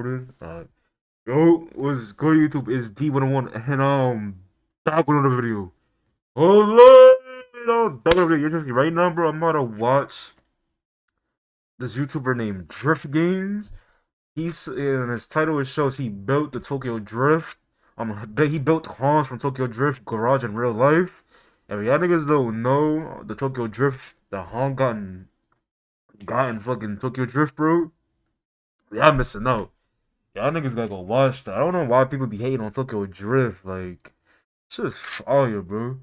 Yo, what's good YouTube? It's D101 and back with another video. Hello, back with another video. Just right now, bro. I'm about to watch this YouTuber named Drift Games. He's in his title. It shows he built the Tokyo Drift. He built Hans from Tokyo Drift garage in real life. And if y'all niggas don't know, the Tokyo Drift, the Han gotten fucking Tokyo Drift, bro. Y'all missing out. Y'all niggas gotta go watch that. I don't know why people be hating on Tokyo Drift. Like, shit is fire, bro.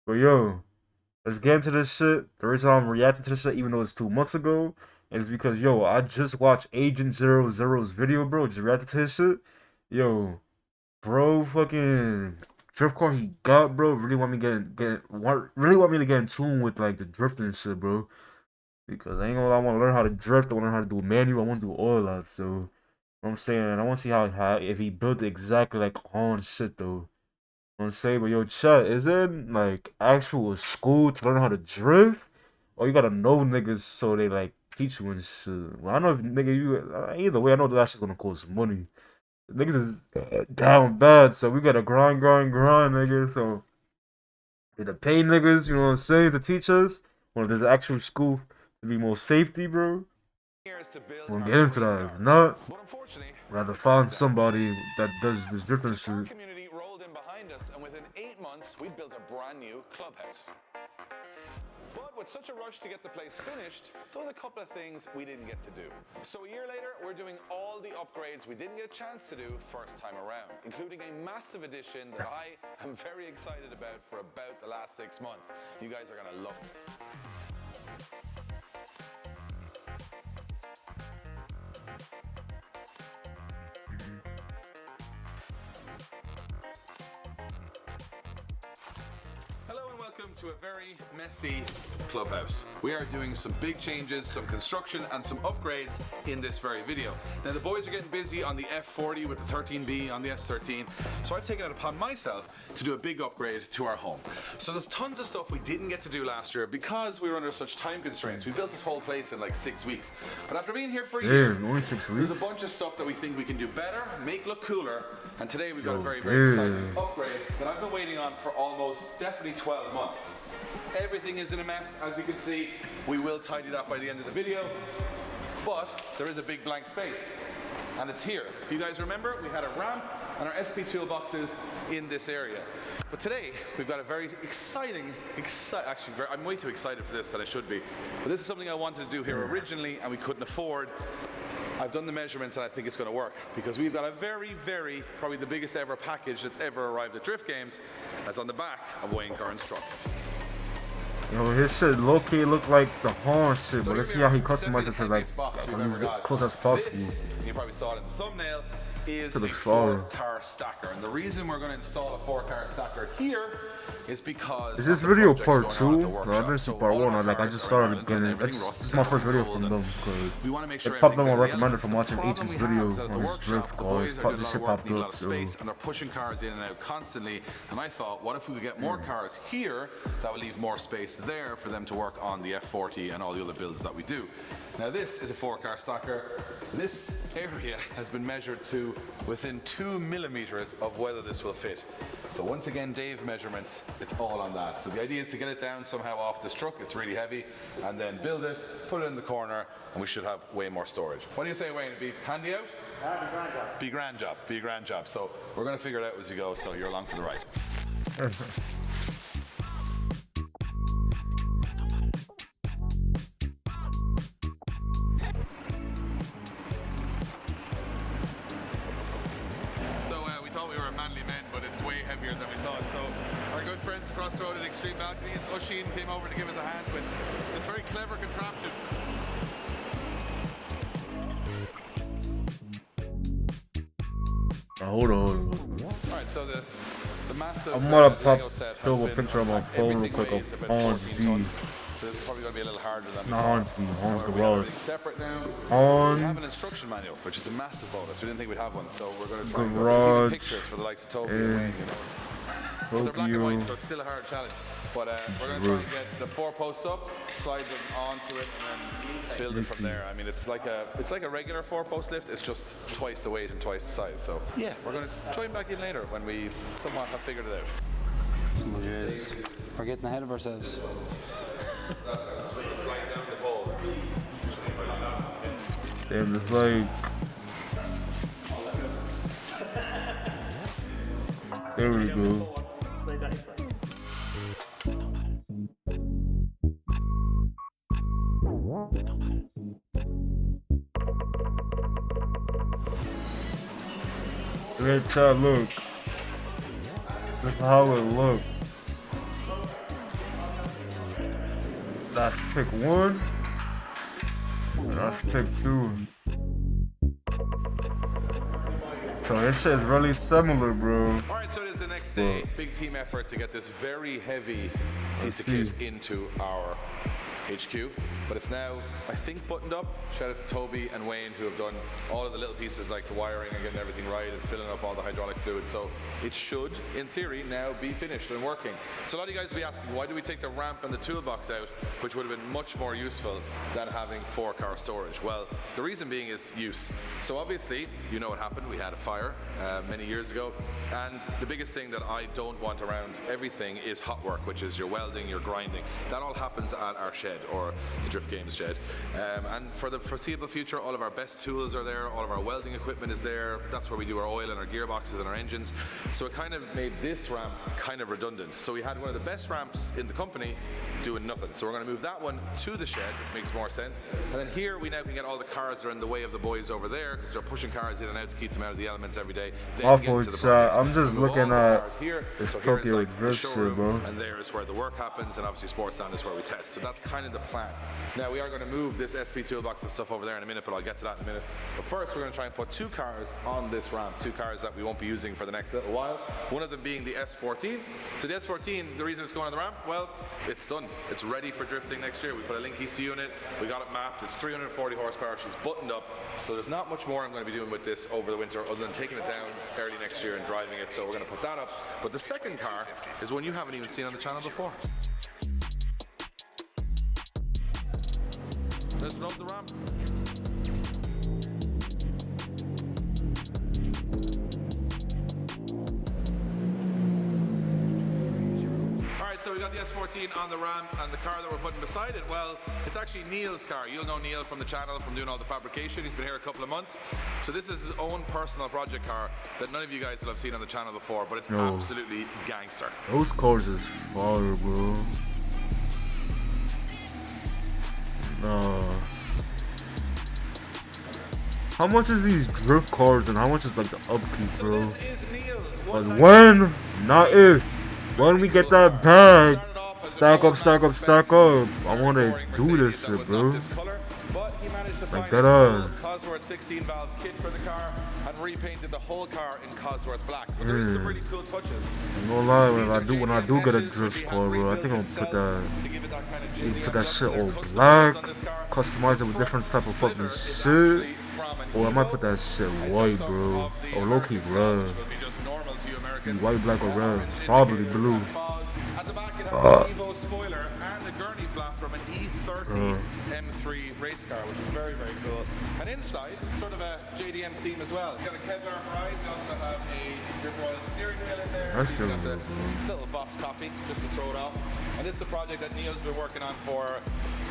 But yo, let's get into this shit. The reason I'm reacting to this shit, even though it's 2 months ago, is because yo, I just watched Agent Zero Zero's video, bro. Just reacted to his shit. Yo, bro, fucking drift car he got, bro. Really want me really want me to get in tune with like the drifting and shit, bro. Because I ain't gonna lie, I want to learn how to drift. I want to learn how to do manual. I want to do all that. So, you know what I'm saying, I want to see how if he built it exactly like on shit though. You know what I'm saying, but yo, chat, is there like actual school to learn how to drift, or you gotta know niggas so they like teach you and shit? Well, I know if nigga either way, I know that shit's gonna cost money. Niggas is down bad, so we gotta grind, nigga. So we gotta pay niggas, you know what I'm saying, to teach us. Well, there's an actual school to be more safety, bro. We'll get into that. If not, rather find somebody that does this different shit. Our community rolled in behind us, and within 8 months, we built a brand new clubhouse. But with such a rush to get the place finished, there was a couple of things we didn't get to do. So a year later, we're doing all the upgrades we didn't get a chance to do first time around, including a massive addition that I am very excited about for about the last 6 months. You guys are gonna love this. Welcome to a very messy clubhouse. We are doing some big changes, some construction and some upgrades in this very video. Now the boys are getting busy on the F40 with the 13B on the S13, so I've taken it upon myself to do a big upgrade to our home. So there's tons of stuff we didn't get to do last year because we were under such time constraints. We built this whole place in like 6 weeks. But after being here for a year, only 6 weeks. There's a bunch of stuff that we think we can do better, make look cooler, and today we've got a very exciting upgrade that I've been waiting on for almost definitely 12 months. Everything is in a mess, as you can see. We will tidy that by the end of the video, but there is a big blank space, and it's here. If you guys remember, we had a ramp and our SP toolboxes in this area. But today, we've got a very exciting, I'm way too excited for this than I should be. But this is something I wanted to do here originally, and we couldn't afford. I've done the measurements and I think it's going to work because we've got a very, probably the biggest ever package that's ever arrived at Drift Games that's on the back of Wayne Curran's truck. Yo, his shit low-key look like the horn shit, but let's see how he customizes it to like as close as possible. You probably saw it in the thumbnail. Is a 4-car stacker, and the reason we're going to install a 4-car stacker here is because is this video part 2? No, I didn't see part 1. I just started again. This is my first video from them because it popped up on recommended from watching Agent's video on his drift cars. This shit popped up, so. And they're pushing cars in and out constantly, and I thought, what if we could get more cars here that would leave more space there for them to work on the F40 and all the other builds that we do. Now this is a 4-car stacker. This area has been measured to within 2 millimeters of whether this will fit. So once again, Dave measurements, it's all on that. So the idea is to get it down somehow off this truck, it's really heavy, and then build it, put it in the corner, and we should have way more storage. What do you say, Wayne? Be handy out? Be grand job. Be a grand job. So we're going to figure it out as you go, so you're along for the ride. Heavier than we thought. So our good friends across the road at Extreme Balconies, Oisin, came over to give us a hand with this very clever contraption. Hold on. Alright, so the massive I'm gonna throw a picture of my phone real quick of Hans V. So it's probably going to be a little harder than Hans V, Hans Garage. Separate now. Hans. We have an instruction manual, which is a massive bonus. We didn't think we'd have one, so we're going to try Garage and pictures for the likes of Toby and Wayne, you know. They're black and white, so it's still a hard challenge. But we're going to try and get the 4 posts up, slide them onto it, and then build it from there. I mean, it's like a regular 4-post lift. It's just twice the weight and twice the size. So yeah, we're going to join back in later when we somewhat have figured it out. We're getting ahead of ourselves. Slide down the pole. Damn, it's like. There we go. Look at y'all look. That's how it looks. That's pick 1. And that's pick 2. So this shit is really similar, bro. Alright, so it is the next day. Big team effort to get this very heavy piece of kit into our HQ, but it's now, I think, buttoned up. Shout out to Toby and Wayne, who have done all of the little pieces like the wiring and getting everything right and filling up all the hydraulic fluid. So it should, in theory, now be finished and working. So a lot of you guys will be asking, why do we take the ramp and the toolbox out, which would have been much more useful than having 4-car storage? Well, the reason being is use. So obviously, you know what happened. We had a fire many years ago, and the biggest thing that I don't want around everything is hot work, which is your welding, your grinding. That all happens at our shed, or the Drift Games shed. And for the foreseeable future, all of our best tools are there, all of our welding equipment is there. That's where we do our oil and our gearboxes and our engines. So it kind of made this ramp kind of redundant. So we had one of the best ramps in the company doing nothing. So we're going to move that one to the shed, which makes more sense. And then here we now can get all the cars that are in the way of the boys over there, because they're pushing cars in and out to keep them out of the elements every day. Awful shot. I'm just looking at this Tokyo like Drift shit, bro. And there is where the work happens, and obviously Sportsland is where we test. So that's kind of the plan. Now we are going to move this SP toolbox and stuff over there in a minute, but I'll get to that in a minute. But first we're going to try and put 2 cars on this ramp, 2 cars that we won't be using for the next little while. One of them being the S14. So the S14, the reason it's going on the ramp, well, it's done. It's ready for drifting next year. We put a link ECU in it, we got it mapped, it's 340 horsepower, she's buttoned up. So there's not much more I'm going to be doing with this over the winter other than taking it down early next year and driving it. So we're going to put that up. But the second car is one you haven't even seen on the channel before. Let's rub the ramp. Alright, so we got the S14 on the ramp, and the car that we're putting beside it, well, it's actually Neil's car. You'll know Neil from the channel, from doing all the fabrication. He's been here a couple of months. So this is his own personal project car that none of you guys will have seen on the channel before, but it's absolutely gangster. Those cars is fire, bro. No. How much is these drift cars and how much is like the upkeep, bro? So this is Neil's But when, not if, when we get that bag, stack up, stack up, stack up. I want to do this shit, bro. Like that Cosworth 16 valve kit for the car and repainted the whole car in Cosworth black. But there is some really cool touches. I'm gonna lie, when I do get a drift car, bro, I think I'm gonna put that shit all black, customize it with different type of fucking shit, or I might put that shit white, bro, or low-key red. White, black, or red, probably blue. At the back it has an Evo spoiler and a gurney flap from an E30 M3 race car, which is very, very cool. And inside, sort of a JDM theme as well. It's got a Kevlar ride. We also have a Grip Royal steering wheel in there. That's still got the little Boss coffee, just to throw it off. And this is a project that Neil's been working on for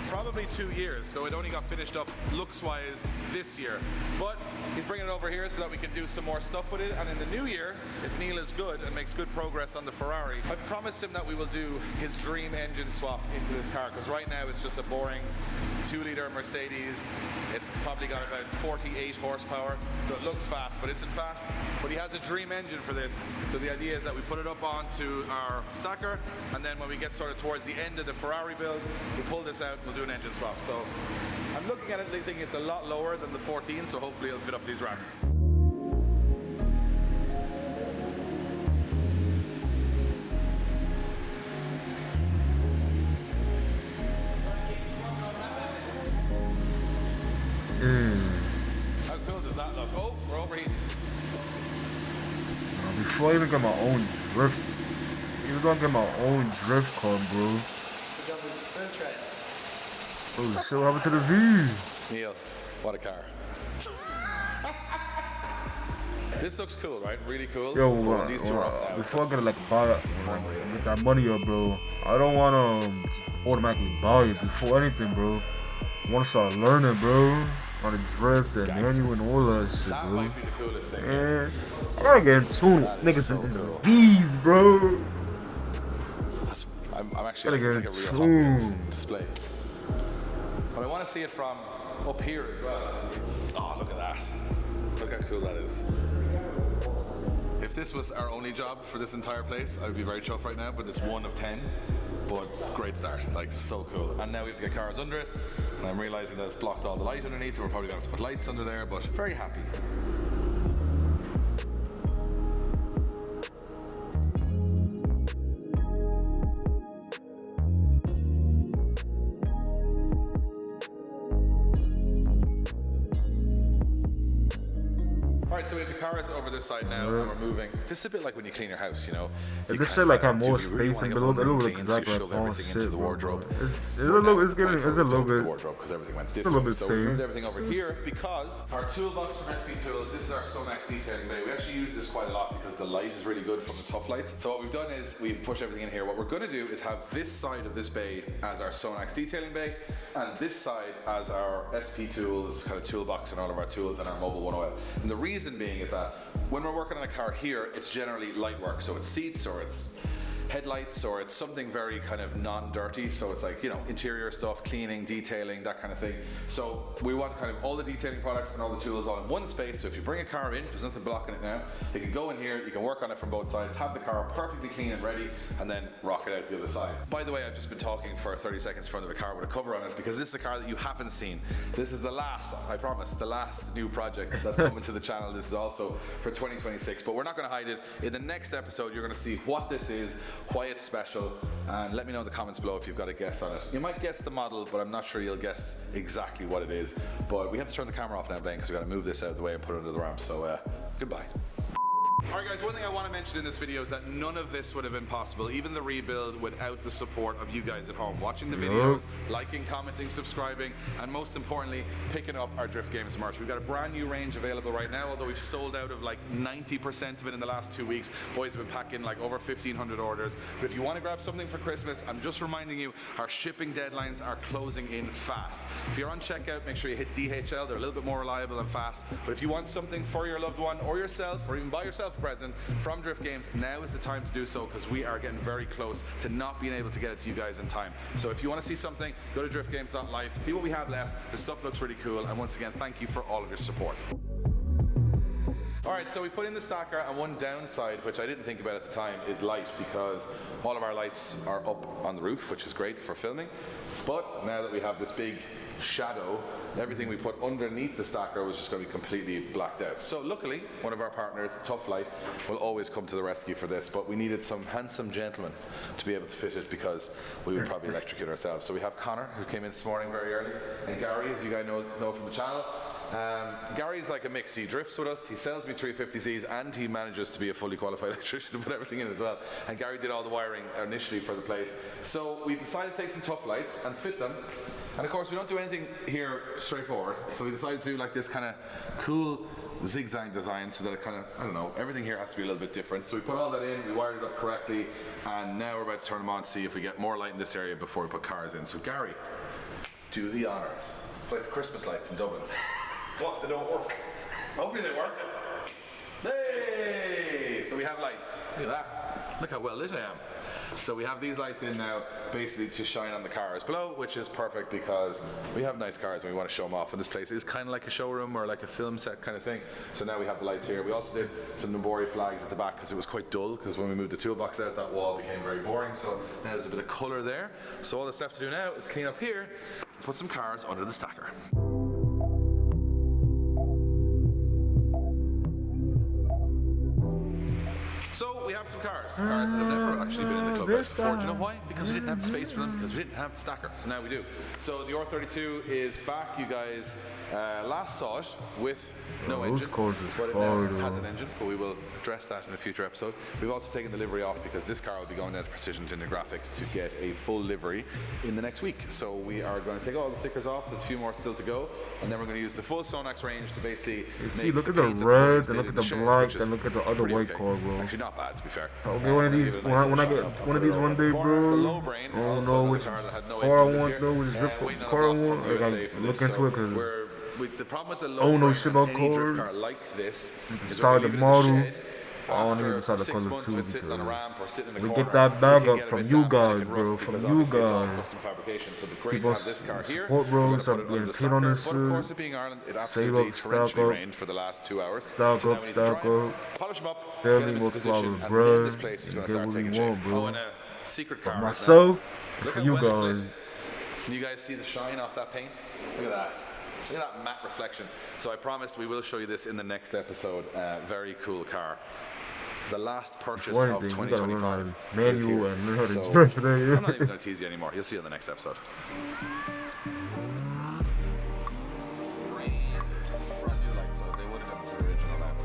probably 2 years, so it only got finished up looks-wise this year. But he's bringing it over here so that we can do some more stuff with it. And in the new year, if Neil is good and makes good progress on the Ferrari, I promised him that we will do his dream engine swap into this car, because right now it's just a boring 2-liter Mercedes. It's probably got about 48 horsepower, so it looks fast, but isn't fast. But he has a dream engine for this, so the idea is that we put it up onto our stacker, and then when we get sort of towards the end of the Ferrari build, we pull this out and we'll do an engine swap. So I'm looking at it thinking it's a lot lower than the 14, so hopefully it'll fit up these ramps. How cool does that look? Oh, we're overheating. Before I even get my own drift, even gonna get my own drift car, bro. Oh shit, what happened to the V? Neil, what a car. This looks cool, right? Really cool. Yo, these two are up now. before I get like buy, get that money up, bro. I don't wanna automatically buy it before anything, bro. I wanna start learning, bro. On the drift and manual and all that shit, That bro. might be the coolest thing. Man, I gotta get in tune with niggas so in the cool. V, bro. I'm actually Gotta like, get it's like a real Hot Wheels tuned. display. But I want to see it from up here as well. Oh, look at that. Look how cool that is. If this was our only job for this entire place, I would be very chuffed right now, but it's 1 of 10. But great start, like so cool. And now we have to get cars under it, and I'm realizing that it's blocked all the light underneath, so we're probably gonna have to put lights under there, but very happy. Alright, so we have the cars over this side now, and we're moving. This is a bit like when you clean your house, you know. If You this kind shit of like gotta have more do- you really space wanna and get a one little room bit clean, so you exactly shove like all everything into shit, the bro. wardrobe. It's a We're little, now it's getting, right it's a over little the bit. wardrobe because everything went this a little way. bit So we moved same. everything over here because our toolbox from SB Tools, this is our Sonax detailing bay. We actually use this quite a lot because the light is really good from the tough lights. So what we've done is we've pushed everything in here. What we're going to do is have this side of this bay as our Sonax detailing bay and this side as our SP Tools kind of toolbox and all of our tools and our mobile one oil. And the reason being is that when we're working on a car here, it's generally light work. So it's seats or it's headlights or it's something very kind of non-dirty, so it's like, you know, interior stuff, cleaning, detailing, that kind of thing. So we want kind of all the detailing products and all the tools all in one space. So if you bring a car in, there's nothing blocking it now, you can go in here, you can work on it from both sides, have the car perfectly clean and ready, and then rock it out the other side. By the way, I've just been talking for 30 seconds in front of a car with a cover on it because this is a car that you haven't seen. This is the last, I promise, the last new project that's coming to the channel. This is also for 2026, but we're not going to hide it. In the next episode, you're going to see what this is, why it's special, and let me know in the comments below if you've got a guess on it. You might guess the model, but I'm not sure you'll guess exactly what it is. But we have to turn the camera off now, Blaine, because we've got to move this out of the way and put it under the ramp. So goodbye. Alright guys, one thing I want to mention in this video is that none of this would have been possible, even the rebuild, without the support of you guys at home. Watching the videos, liking, commenting, subscribing, and most importantly, picking up our Drift Games merch. We've got a brand new range available right now, although we've sold out of like 90% of it in the last 2 weeks. Boys have been packing like over 1,500 orders. But if you want to grab something for Christmas, I'm just reminding you, our shipping deadlines are closing in fast. If you're on checkout, make sure you hit DHL. They're a little bit more reliable and fast. But if you want something for your loved one or yourself, or even buy yourself a present from Drift Games, now is the time to do so because we are getting very close to not being able to get it to you guys in time. So if you want to see something, go to driftgames.life, see what we have left. The stuff looks really cool, and once again, thank you for all of your support. Alright, so we put in the stacker, and one downside, which I didn't think about at the time, is light, because all of our lights are up on the roof, which is great for filming. But now that we have this big shadow, everything we put underneath the stacker was just going to be completely blacked out. So luckily, one of our partners, Tough Light, will always come to the rescue for this, but we needed some handsome gentlemen to be able to fit it because we would probably electrocute ourselves. So we have Connor, who came in this morning very early, and Gary, as you guys know from the channel. Gary's like a mix. He drifts with us, he sells me 350Zs, and he manages to be a fully qualified electrician to put everything in as well. And Gary did all the wiring initially for the place. So we decided to take some Tough Lights and fit them. And of course we don't do anything here straightforward. So we decided to do like this kind of cool zigzag design so that it kind of, I don't know, everything here has to be a little bit different. So we put all that in, we wired it up correctly, and now we're about to turn them on to see if we get more light in this area before we put cars in. So Gary, do the honors. It's like the Christmas lights in Dublin. What if they don't work? Hopefully they work. Hey! So we have light. Look at that. Look how well lit I am. So we have these lights in now basically to shine on the cars below, which is perfect because we have nice cars and we want to show them off. And this place is kind of like a showroom or like a film set kind of thing. So now we have the lights here. We also did some Nambori flags at the back because it was quite dull, because when we moved the toolbox out, that wall became very boring. So now there's a bit of colour there. So all that's left to do now is clean up here, put some cars under the stacker. So we have some cars that have never actually been in the clubhouse before. Do you know why? Because we didn't have the space for them, because we didn't have the stacker. So now we do. So the R32 is back. You guys last saw it with no engine, but it now has an engine, but we will address that in a future episode. We've also taken the livery off because this car will be going down to Precision Tinder Graphics to get a full livery in the next week. So we are going to take all the stickers off. There's a few more still to go, and then we're going to use the full Sonax range to basically see, look at the red, and look at the black, and look at the other white car, bro. Actually, not bad to be fair. I'll get one of these when I get one of these one day, bro. I don't know which car I want though, which drift car I want. Like, I'm looking into it because the problem with the low I don't know brain shit on about any drift cars. car like this is Decide the model. I want to after decide the 6 color months too with sitting on a because ramp or sitting in the we corner, get that bag it can up get a from bit you damp and it guys, can bro. rust From because you obviously it's all guys. custom fabrication, so the great People to have this car here. support We're bros gonna are put it under being the clean on stacker, this but of course shit. it being Ireland, it Save absolutely up, stack torrentially up. rained for the last 2 hours. Stock So now up, we need to stock dry up. polish them up, Tell get me them into what position, flowers, and then bro. this place is going to Get start what we taking shape. want, bro. Oh, and a secret car right now. Myself, Look for at you when it's guys. lit. Can you guys see the shine off that paint? Look at that. Look at that matte reflection. So I promised we will show you this in the next episode. Very cool car. The last purchase One of thing, you gotta learn how 2025. to manual and learn how to So, drift. I'm not even going to tease you anymore. You'll see on the next episode. Brand new lights, so they would have done some original lights.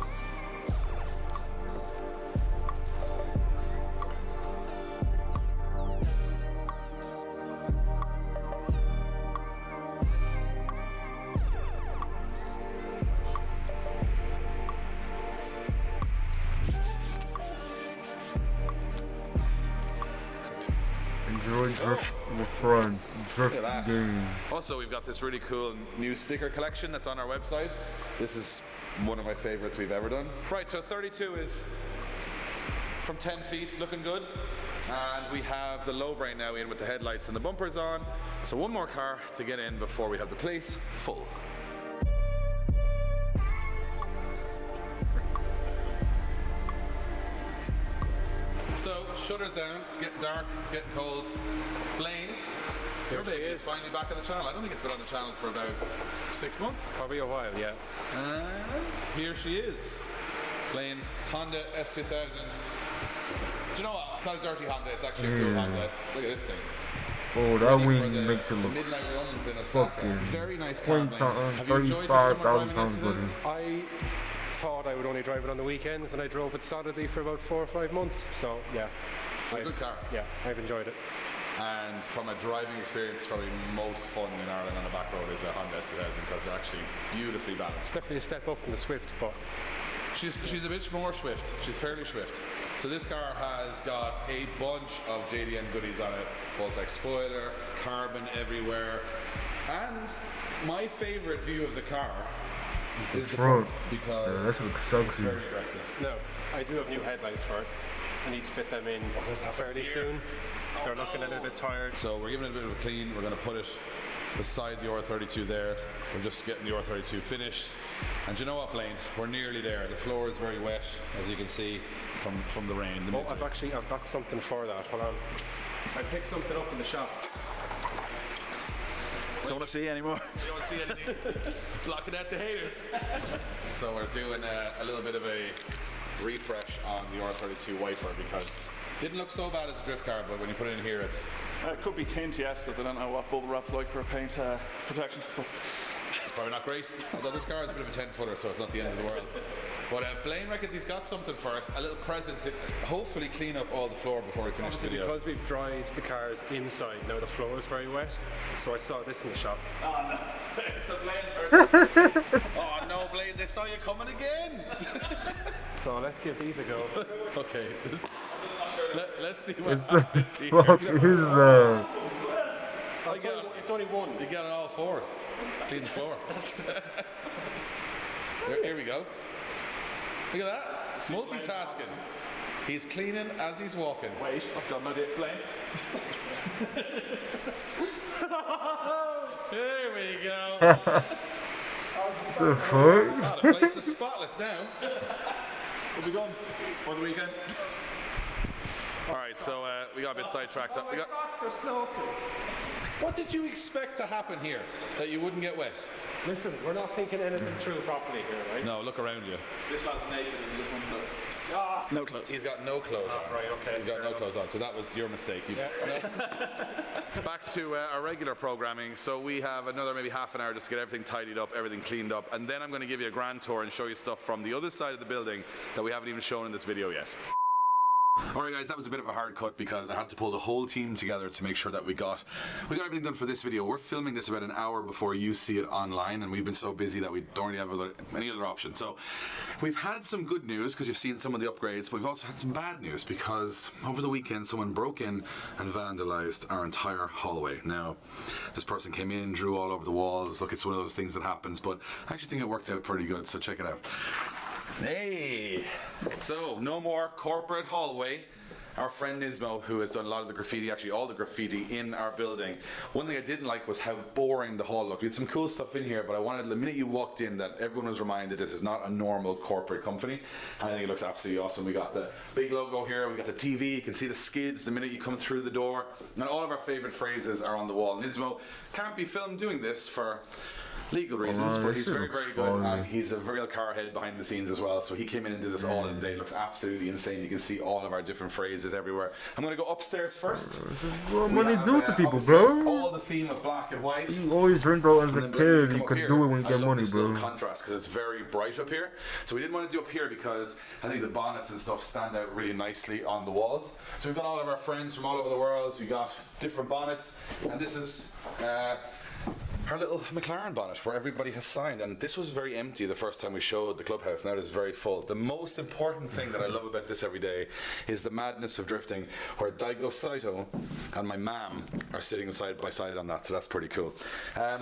Enjoy drift with friends. Drift Look at that. game. Also, we've got this really cool new sticker collection that's on our website. This is one of my favorites we've ever done. Right, so 32 is from 10 feet, looking good. And we have the low brain now in with the headlights and the bumpers on. So one more car to get in before we have the place full. So, shutters down, it's getting dark, it's getting cold. Blaine, your baby is finally back on the channel. I don't think it's been on the channel for about 6 months. Probably a while, yeah. And here she is. Blaine's Honda S2000. Do you know what? It's not a dirty Honda, it's actually a cool Honda. Look at this thing. Oh, that Ready for wing the makes it look midnight runs in Osaka. fucking Very nice car, Blaine. 20,000, Have you enjoyed your summer 35,000 driving pounds, buddy. yesterday? I thought I would only drive it on the weekends, and I drove it solidly for about 4 or 5 months. So, yeah. A good car. Yeah, I've enjoyed it. And from a driving experience, probably most fun in Ireland on a back road is a Honda S2000 because they're actually beautifully balanced. Definitely a step up from the Swift, but She's a bit more swift. She's fairly swift. So this car has got a bunch of JDM goodies on it. Both like spoiler, carbon everywhere. And my favorite view of the car is the front because Yeah, that looks it's sexy. very aggressive. no, I do have new headlights for it. I need to fit them in fairly soon. They're looking a little bit tired. So we're giving it a bit of a clean. We're going to put it beside the R32 there. We're just getting the R32 finished. And you know what, Blaine? We're nearly there. The floor is very wet, as you can see from the rain. The Oh, misery. I've got something for that. Hold on. I picked something up in the shop. Don't want to see anymore. You don't want to see anything. Blocking out the haters. So we're doing a little bit of a refresh on the R32 wiper because it didn't look so bad as a drift car, but when you put it in here, it's It could be tint yet because I don't know what bubble wrap's like for a paint protection. probably not great. Although this car is a bit of a 10-footer, so it's not the end of the world. But Blaine reckons he's got something for us, a little present to hopefully clean up all the floor before we finish the Obviously, video. because we've dried the cars inside, now the floor is very wet. So I saw this in the shop. It's a blend purchase. Oh no, Blaine, they saw you coming again. So let's give these a go. Okay, let's see what happens here. Fuck is that? It's only one. You got it all fours. Clean the floor. Here we go. Look at that. Multitasking. He's cleaning as he's walking. Wait, I've got my blend. Here we go. The fuck? Oh, the place is spotless now. We'll be gone for the weekend. All right, so we got a bit sidetracked. Socks are soaking. What did you expect to happen here? That you wouldn't get wet? Listen, we're not thinking anything through properly here, right? No, look around you. This lad's naked and this one's not. No clothes. He's got no clothes on. Right, okay. He's got no clothes on, so that was your mistake. Back to our regular programming. So we have another maybe half an hour just to get everything tidied up, everything cleaned up, and then I'm going to give you a grand tour and show you stuff from the other side of the building that we haven't even shown in this video yet. Alright guys, that was a bit of a hard cut because I had to pull the whole team together to make sure that we got everything done for this video. We're filming this about an hour before you see it online, and we've been so busy that we don't really have any other option. So we've had some good news because you've seen some of the upgrades, but we've also had some bad news because over the weekend someone broke in and vandalized our entire hallway. Now, this person came in, drew all over the walls. Look, it's one of those things that happens, but I actually think it worked out pretty good, so check it out. Hey! So, no more corporate hallway. Our friend Nismo, who has done a lot of the graffiti, actually all the graffiti in our building. One thing I didn't like was how boring the hall looked. We had some cool stuff in here, but I wanted, the minute you walked in, that everyone was reminded this is not a normal corporate company. And I think it looks absolutely awesome. We got the big logo here, we got the TV, you can see the skids the minute you come through the door. And all of our favorite phrases are on the wall. Nismo can't be filmed doing this for legal reasons, but he's very, very good, and he's a real car head behind the scenes as well. So he came in and did this all in a day. It looks absolutely insane. You can see all of our different phrases everywhere. I'm going to go upstairs first. What money do to people, bro? All the theme of black and white. You always dreamed, bro, as a kid. You could here, do it when you get money, this bro. little contrast because it's very bright up here. So we didn't want to do up here because I think the bonnets and stuff stand out really nicely on the walls. So we've got all of our friends from all over the world. We got different bonnets, and this is our little McLaren bonnet where everybody has signed, and this was very empty the first time we showed the clubhouse. Now it is very full. The most important thing that I love about this every day is the madness of drifting, where Daigo Saito and my mom are sitting side by side on that, so that's pretty cool.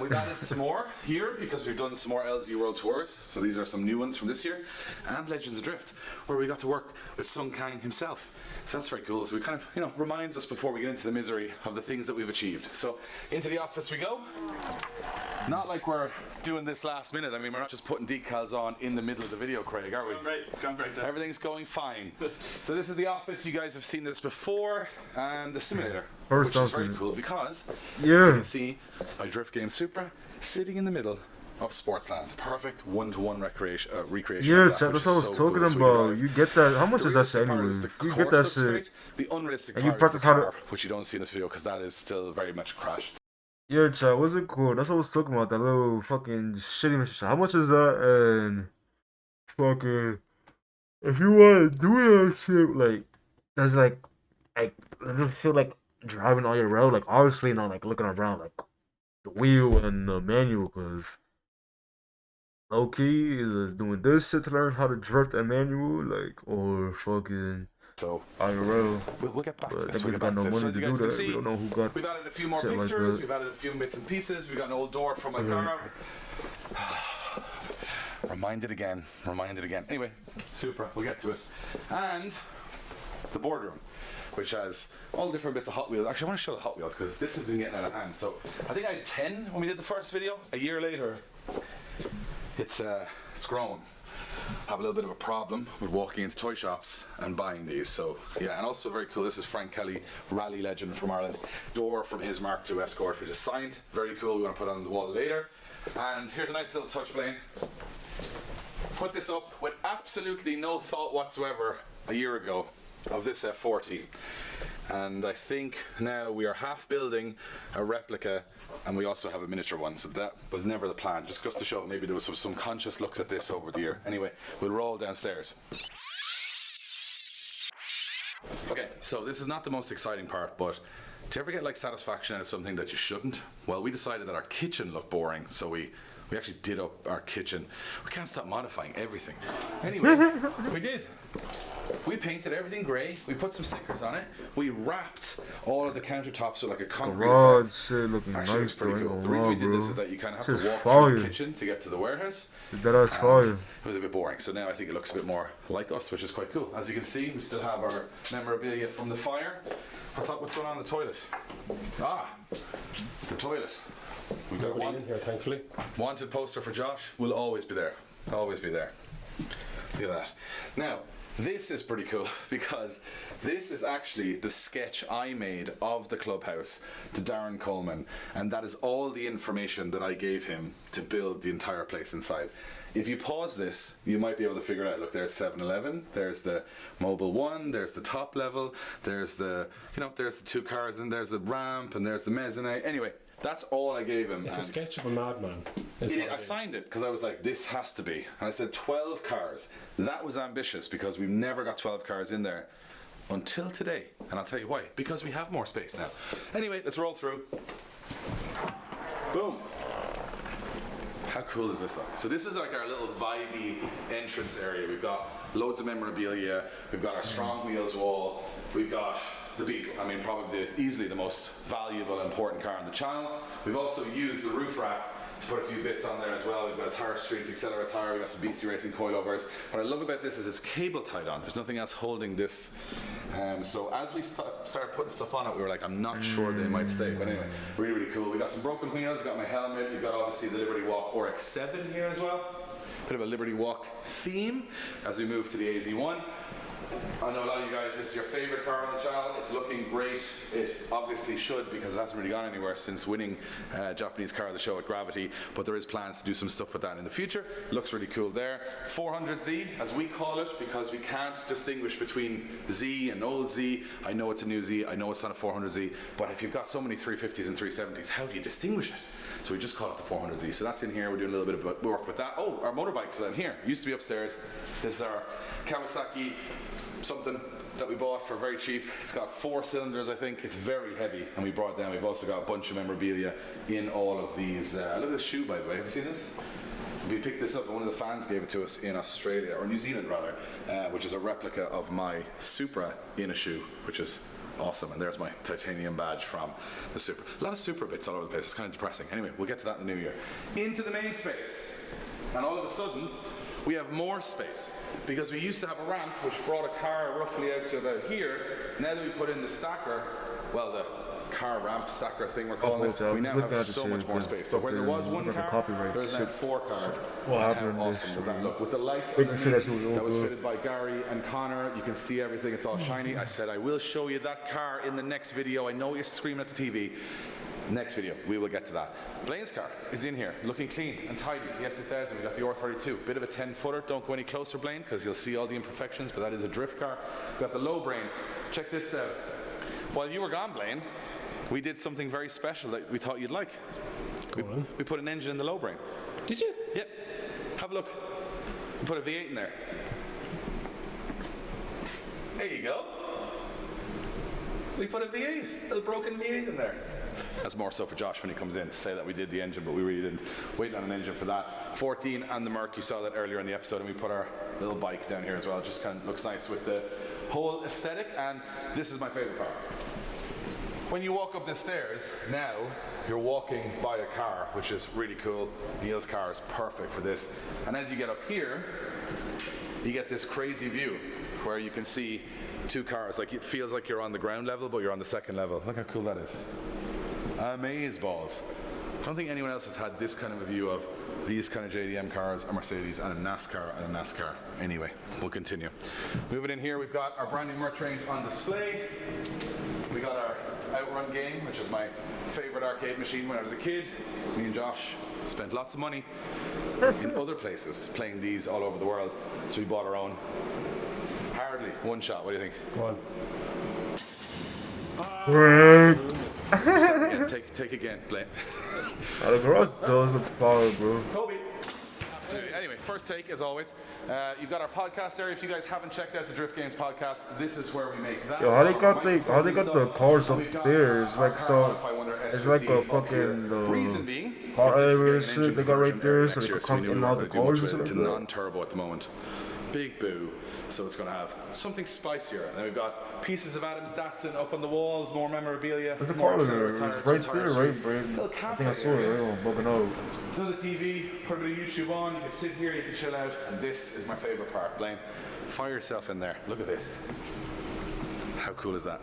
We've added some more here because we've done some more LZ World Tours, so these are some new ones from this year, and Legends of Drift, where we got to work with Sung Kang himself. So that's very cool. So we kind of, reminds us before we get into the misery of the things that we've achieved. So into the office we go. Not like we're doing this last minute. I mean, we're not just putting decals on in the middle of the video, Craig, are we? Right, it's gone great. Everything's going fine. So this is the office. You guys have seen this before, and the simulator, First which is very office. cool because Yeah. you can see my Drift Game Supra sitting in the middle of Sportsland. Perfect one-to-one recreation. Yeah, of that, chat, which that's what I is was so talking cool. So we about. drive. You get that. How much The is that shit realistic part is anyways? the You course get that looks shit. great. The unrealistic And you part practice is the how to- car, which you don't see in this video because that is still very much crashed. Yeah, chat, what's it called? That's what I was talking about. That little fucking shitty machine. How much is that? And fucking, if you want to do that shit, like, that's like, I just feel like driving on your road. Like, obviously not like looking around, like the wheel and the manual, because low key is doing this shit to learn how to drift a manual, like, or fucking So on your road. we'll get back to But this. they We'll get got back no to this. So money as to you do guys can that. We see, don't know who got we've added a few more shit like pictures. that. We've added a few bits and pieces. We've got an old door from my car. Reminded again. Anyway, Supra, we'll get to it. And the boardroom, which has all different bits of Hot Wheels. Actually, I want to show the Hot Wheels because this has been getting out of hand. So I think I had 10 when we did the first video. A year later, it's grown. I have a little bit of a problem with walking into toy shops and buying these. So yeah, and also very cool. This is Frank Kelly, rally legend from Ireland. Door from his Mark II Escort, which is signed. Very cool. We want to put it on the wall later. And here's a nice little touch plane. Put this up with absolutely no thought whatsoever a year ago of this F40, and I think now we are half building a replica, and we also have a miniature one, so that was never the plan, just goes to show maybe there was some conscious looks at this over the year. Anyway, we'll roll downstairs. Okay, so this is not the most exciting part, but do you ever get like satisfaction out of something that you shouldn't? Well, we decided that our kitchen looked boring, so we actually did up our kitchen. We can't stop modifying everything. Anyway, we did. We painted everything grey. We put some stickers on it. We wrapped all of the countertops with like a concrete Raw effect. shit looking Actually, it nice, was pretty bro. cool. Ain't The gonna reason we lie, did this bro. is that you kind of have Shit's to walk fire. through the kitchen to get to the warehouse. That ass And fire. it was a bit boring, so now I think it looks a bit more like us, which is quite cool. As you can see, we still have our memorabilia from the fire. What's going on in the toilet? The toilet. We've got Nobody one in here, thankfully. wanted poster for Josh. Will always be there. Always be there. Look at that. Now, this is pretty cool because this is actually the sketch I made of the clubhouse to Darren Coleman, and that is all the information that I gave him to build the entire place inside. if you pause this, you might be able to figure out, look, there's 7-Eleven, there's the Mobil 1, there's the top level, there's the, there's the 2 cars, and there's the ramp, and there's the mezzanine. Anyway, that's all I gave him. It's a sketch of a madman. I signed it because I was like, this has to be. And I said 12 cars. That was ambitious because we've never got 12 cars in there until today. And I'll tell you why. Because we have more space now. Anyway, let's roll through. Boom. How cool is this like? So this is like our little vibey entrance area. We've got loads of memorabilia. We've got our Strong Wheels wall. We've got the Beetle. I mean, probably easily the most valuable and important car on the channel. We've also used the roof rack to put a few bits on there as well. We've got a Tire Streets Accelera tire. We've got some BC Racing coilovers. What I love about this is it's cable tied on. There's nothing else holding this. So as we started putting stuff on it, we were like, I'm not sure they might stay. But anyway, really, really cool. We got some broken wheels. Got my helmet. We've got obviously the Liberty Walk RX-7 here as well. Bit of a Liberty Walk theme as we move to the AZ1. I know a lot of you guys, this is your favorite car on the channel. It's looking great. It obviously should because it hasn't really gone anywhere since winning Japanese Car of the Show at Gravity, but there is plans to do some stuff with that in the future. Looks really cool there. 400Z, as we call it, because we can't distinguish between Z and old Z. I know it's a new Z, I know it's not a 400Z, but if you've got so many 350s and 370s, how do you distinguish it? So we just call it the 400Z. So that's in here. We're doing a little bit of work with that. Oh, our motorbikes are in here. Used to be upstairs. This is our Kawasaki something that we bought for very cheap. It's got 4 cylinders, I think. It's very heavy, and we brought it down. We've also got a bunch of memorabilia in all of these. Look at this shoe, by the way. Have you seen this? We picked this up, and one of the fans gave it to us in Australia, or New Zealand rather, which is a replica of my Supra in a shoe, which is awesome. And there's my titanium badge from the Supra. A lot of Supra bits all over the place. It's kind of depressing. Anyway, we'll get to that in the new year. Into the main space, and all of a sudden we have more space because we used to have a ramp which brought a car roughly out to about here. Now that we put in the stacker, well, the car ramp stacker thing we're calling it, we now have so much more space. So where there was one car, there's now 4 cars. How awesome does that look? With the lights underneath that was fitted by Gary and Connor, you can see everything, it's all shiny. I said I will show you that car in the next video. I know you're screaming at the TV. Next video, we will get to that. Blaine's car is in here, looking clean and tidy. The S2000, we got the R32. Bit of a 10-footer. Don't go any closer, Blaine, because you'll see all the imperfections, but that is a drift car. We've got the low brain. Check this out. While you were gone, Blaine, we did something very special that we thought you'd like. We put an engine in the low brain. Did you? Yep. Have a look. We put a V8 in there. There you go. We put a V8, a broken V8 in there. That's more so for Josh when he comes in to say that we did the engine, but we really didn't. Waiting on an engine for that. 14 and the Merc, you saw that earlier in the episode, and we put our little bike down here as well. It just kind of looks nice with the whole aesthetic, and this is my favorite part. When you walk up the stairs, now you're walking by a car, which is really cool. Neil's car is perfect for this. And as you get up here, you get this crazy view where you can see 2 cars. Like, it feels like you're on the ground level, but you're on the 2nd level. Look how cool that is. Amazeballs. I don't think anyone else has had this kind of a view of these kind of JDM cars, a Mercedes, and a NASCAR, and a NASCAR. Anyway, we'll continue. Moving in here, we've got our brand new merch range on display. We got our Outrun game, which is my favorite arcade machine when I was a kid. Me and Josh spent lots of money in other places playing these all over the world, so we bought our own. Hardly one shot. What do you think? Go Yeah, take again, Blaine. The garage does look fire, bro. Kobe. Absolutely. Anyway, first take as always. You've got our podcast area. If you guys haven't checked out the Drift Games podcast, this is where we make that. Yo, how they got the cars up there? It's like so. It's like a fucking reason being, car area shit they got right there, so they can come in all the cars and it's shit a like that. non-turbo at the moment. Big boo. So it's going to have something spicier. And then we've got pieces of Adam's Datsun up on the wall, more memorabilia. There's a more car there. Accelera It's tires, right there, some right, tires. bro. Little I cafe think I saw it. area. Right, bugging out. Another TV, put a bit of YouTube on, you can sit here, you can chill out, and this is my favorite part. Blaine, fire yourself in there. Look at this. How cool is that?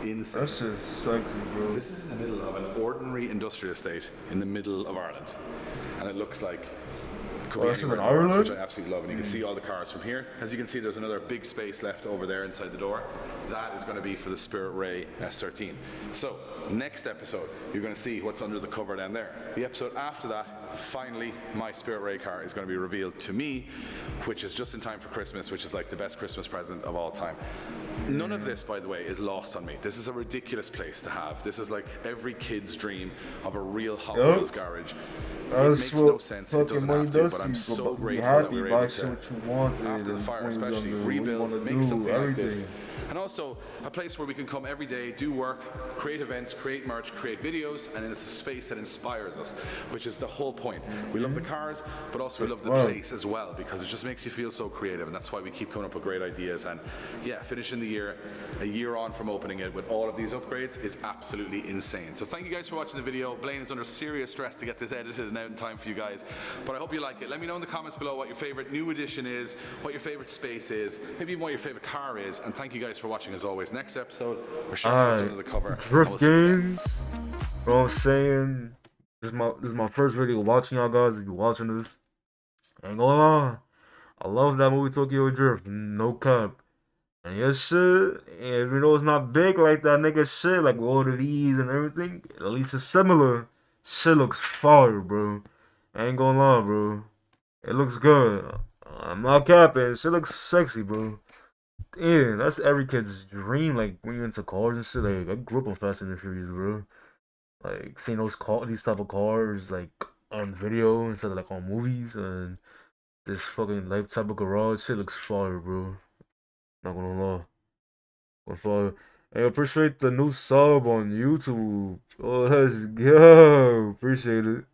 Insane. That's just sexy, bro. This is in the middle of an ordinary industrial estate in the middle of Ireland. And it looks like Could Oh, be this is anywhere in in the world, Ireland? which I absolutely love. And you can see all the cars from here. As you can see, there's another big space left over there inside the door. That is going to be for the Spirit Ray S13. So, next episode, you're going to see what's under the cover down there. The episode after that, finally, my Spirit Ray car is going to be revealed to me, which is just in time for Christmas, which is like the best Christmas present of all time. None of this, by the way, is lost on me. This is a ridiculous place to have. This is like every kid's dream of a real Hot Wheels garage. It makes no sense. It doesn't have to, but I'm so grateful that we were able to, after the fire especially, rebuild, make something like this. And also a place where we can come every day, do work, create events, create merch, create videos, and it's a space that inspires us, which is the whole point. We love the cars, but also we love the place as well, because it just makes you feel so creative, and that's why we keep coming up with great ideas. And yeah, finishing the year, a year on from opening it with all of these upgrades is absolutely insane. So thank you guys for watching the video. Blaine is under serious stress to get this edited and out in time for you guys, but I hope you like it. Let me know in the comments below what your favorite new addition is, what your favorite space is, maybe even what your favorite car is, and thank you guys for watching as always. Next episode, we're showing what's under the cover. Drift games. You know what I'm saying? This is my first video watching y'all guys. If you're watching this, ain't gonna lie, I love that movie Tokyo Drift. No cap. And yes, shit. And even though it's not big like that nigga shit, like with all the V's and everything, at least it's similar. Shit looks fire, bro. I ain't gonna lie, bro. It looks good. I'm not capping. Shit looks sexy, bro. Yeah, that's every kid's dream. Like when you're into cars and shit. Like I grew up on Fast and the Furious, bro. Like seeing these type of cars like on video instead of like on movies, and this fucking life type of garage shit looks fire, bro. Not gonna lie, fire. Hey, appreciate the new sub on YouTube. Oh, let's go. Appreciate it.